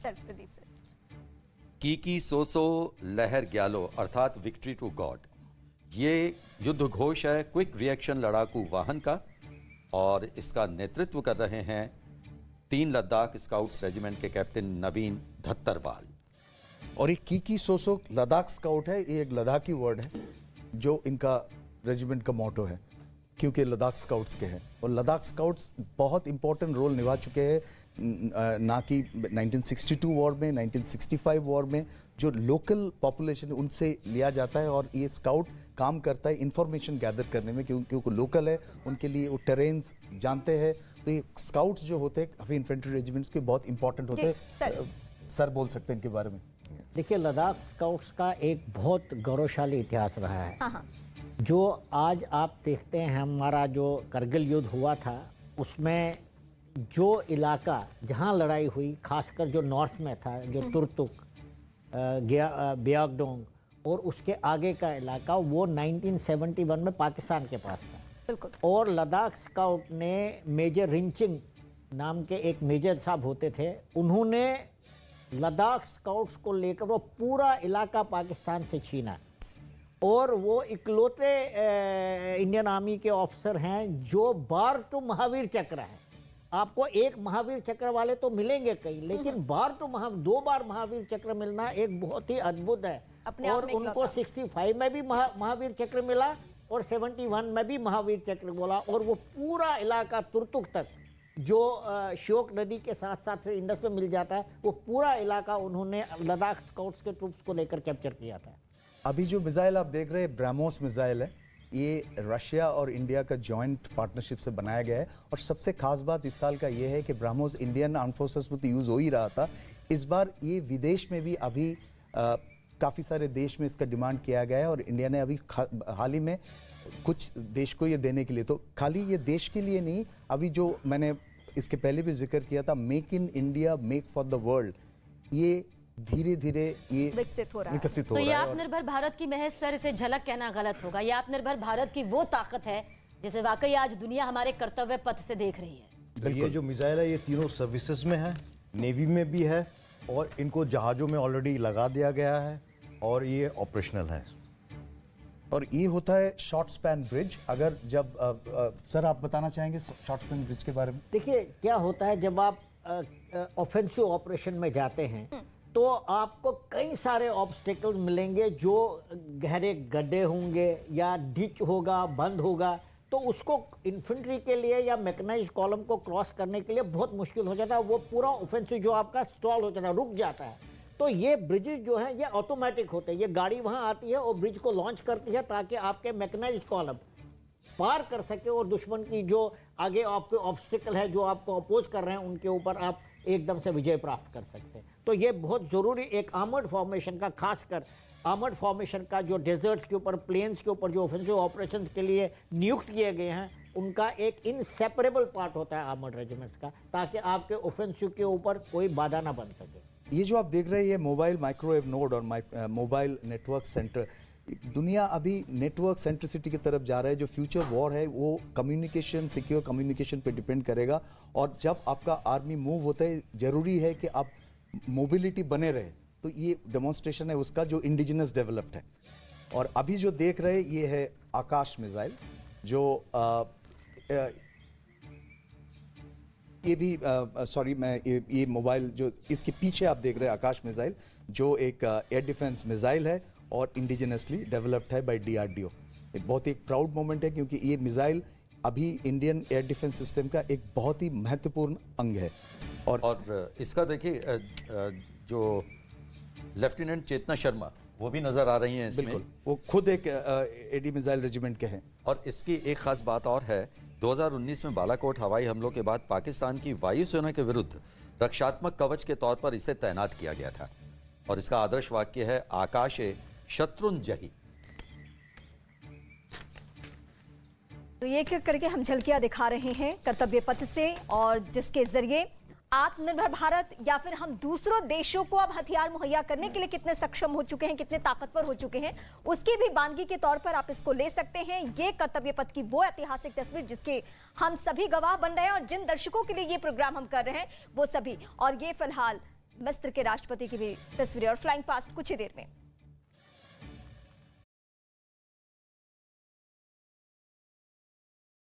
Sir Pradeep sir. Kiki सोसो लहर ग्यालो अर्थात victory to God, ये युद्ध घोष है क्विक रिएक्शन लड़ाकू वाहन का, और इसका नेतृत्व कर रहे हैं 3 लद्दाख स्काउट्स रेजिमेंट के कैप्टन नवीन धत्तरवाल। और ये कीकी सोसो लद्दाख स्काउट है, ये एक लद्दाखी वर्ड है जो इनका रेजिमेंट का मोटो है, क्योंकि लद्दाख स्काउट्स के हैं। और लद्दाख स्काउट्स बहुत इंपॉर्टेंट रोल निभा चुके हैं, ना कि 1962 वॉर में, 1965 वॉर में जो लोकल पॉपुलेशन उनसे लिया जाता है, और ये स्काउट काम करता है इंफॉर्मेशन गैदर करने में, क्योंकि लोकल है, उनके लिए वो टेरेन्स जानते हैं। तो ये स्काउट्स जो होते हैं काफ़ी इन्फेंट्री रेजिमेंट्स के बहुत इंपॉर्टेंट होते हैं। सर बोल सकते हैं इनके बारे में। देखिए, लद्दाख स्काउट्स का एक बहुत गौरवशाली इतिहास रहा है। हाँ हाँ। जो आज आप देखते हैं, हमारा जो करगिल युद्ध हुआ था उसमें जो इलाका जहां लड़ाई हुई, खासकर जो नॉर्थ में था, जो तुर्तुक, ब्यागडोंग और उसके आगे का इलाका, वो 1971 में पाकिस्तान के पास था। बिल्कुल। और लद्दाख स्काउट ने मेजर रिंचिंग नाम के एक मेजर साहब होते थे, उन्होंने लद्दाख स्काउट्स को लेकर वो पूरा इलाका पाकिस्तान से छीना, और वो इकलौते इंडियन आर्मी के ऑफिसर हैं जो बार टू महावीर चक्र है। आपको एक महावीर चक्र वाले तो मिलेंगे कई, लेकिन बार टू 2 बार महावीर चक्र मिलना एक बहुत ही अद्भुत है। और उनको 65 में भी महावीर चक्र मिला और 71 में भी महावीर चक्र बोला, और वो पूरा इलाका तुर्तुक तक जो श्योक नदी के साथ साथ फिर इंडस में मिल जाता है, वो पूरा इलाका उन्होंने लद्दाख स्काउट्स के ट्रूप्स को लेकर कैप्चर किया था। अभी जो मिसाइल आप देख रहे हैं ब्रह्मोस मिसाइल है, ये रशिया और इंडिया का जॉइंट पार्टनरशिप से बनाया गया है। और सबसे खास बात इस साल का ये है कि ब्रह्मोस इंडियन आर्म फोर्सेस में तो यूज़ हो ही रहा था, इस बार ये विदेश में भी अभी काफ़ी सारे देश में इसका डिमांड किया गया है, और इंडिया ने अभी हाल ही में कुछ देश को ये देने के लिए, तो खाली ये देश के लिए नहीं, अभी जो मैंने इसके पहले भी जिक्र किया था, make in India make for the world, ये धीरे धीरे ये विकसित हो रहा है। तो ये आत्मनिर्भर भारत की महज सर इसे झलक कहना गलत होगा। ये आत्मनिर्भर भारत की वो ताकत है जिसे वाकई आज दुनिया हमारे कर्तव्य पथ से देख रही है। ये जो मिसाइल है ये तीनों सर्विसेज में है, नेवी में भी है, और इनको जहाजों में ऑलरेडी लगा दिया गया है, और ये ऑपरेशनल है। और ये होता है शॉर्ट स्पैन ब्रिज। अगर जब सर आप बताना चाहेंगे शॉर्ट स्पैन ब्रिज के बारे में? देखिए, क्या होता है जब आप ऑफेंसिव ऑपरेशन में जाते हैं तो आपको कई सारे ऑब्स्टेकल मिलेंगे, जो गहरे गड्ढे होंगे या डिच होगा, बंद होगा, तो उसको इन्फेंट्री के लिए या मैकेनाइज्ड कॉलम को क्रॉस करने के लिए बहुत मुश्किल हो जाता है। वो पूरा ऑफेंसिव जो आपका स्टॉल हो जाता है, रुक जाता है। तो ये ब्रिजेस जो हैं ये ऑटोमेटिक होते हैं, ये गाड़ी वहाँ आती है और ब्रिज को लॉन्च करती है ताकि आपके मैकेनाइज्ड कॉलम पार कर सके, और दुश्मन की जो आगे आपके ऑब्स्टिकल है, जो आपको अपोज कर रहे हैं, उनके ऊपर आप एकदम से विजय प्राप्त कर सकते हैं। तो ये बहुत ज़रूरी एक आर्मर्ड फॉर्मेशन का, खासकर आर्मर्ड फॉर्मेशन का, जो डेजर्ट्स के ऊपर, प्लेन्स के ऊपर जो ऑफेंसिव ऑपरेशंस के लिए नियुक्त किए गए हैं, उनका एक इनसेपरेबल पार्ट होता है आर्मर्ड रेजिमेंट्स का, ताकि आपके ऑफेंसिव के ऊपर कोई बाधा ना बन सके। ये जो आप देख रहे हैं ये मोबाइल माइक्रोवेव नोड और मोबाइल नेटवर्क सेंटर, दुनिया अभी नेटवर्क सेंट्रिसिटी की तरफ जा रहा है। जो फ्यूचर वॉर है वो कम्युनिकेशन, सिक्योर कम्युनिकेशन पे डिपेंड करेगा, और जब आपका आर्मी मूव होता है ज़रूरी है कि आप मोबिलिटी बने रहे। तो ये डेमोन्स्ट्रेशन है उसका जो इंडिजिनस डेवलप्ड है। और अभी जो देख रहे हैं ये है आकाश मिसाइल, जो ये भी सॉरी मैं ये मोबाइल जो इसके पीछे आप देख रहे हैं आकाश मिसाइल, जो एक एयर डिफेंस मिसाइल है और इंडिजिनसली डेवलप्ड है बाय DRDO। बहुत ही एक प्राउड मोमेंट है, क्योंकि ये मिसाइल अभी इंडियन एयर डिफेंस सिस्टम का एक बहुत ही महत्वपूर्ण अंग है। और इसका देखिए जो लेफ्टिनेंट चेतना शर्मा वो भी नजर आ रही हैं इसमें। बिल्कुल, वो खुद एक एडी मिसाइल रेजिमेंट के हैं। और इसकी एक खास बात और है, 2019 में बालाकोट हवाई हमलों के बाद पाकिस्तान की वायुसेना के विरुद्ध रक्षात्मक कवच के तौर पर इसे तैनात किया गया था, और इसका आदर्श वाक्य है आकाशे शत्रुंजयी। तो ये करके हम झलकियां दिखा रहे हैं कर्तव्य पथ से, और जिसके जरिए आत्मनिर्भर भारत या फिर हम दूसरों देशों को अब हथियार मुहैया करने के लिए कितने सक्षम हो चुके हैं, कितने ताकतवर हो चुके हैं, उसकी भी बानगी के तौर पर आप इसको ले सकते हैं। ये कर्तव्य पथ की वो ऐतिहासिक तस्वीर जिसके हम सभी गवाह बन रहे हैं, और जिन दर्शकों के लिए ये प्रोग्राम हम कर रहे हैं वो सभी। और ये फिलहाल मिस्र के राष्ट्रपति की भी तस्वीरें और फ्लाइंग पास्ट कुछ ही देर में।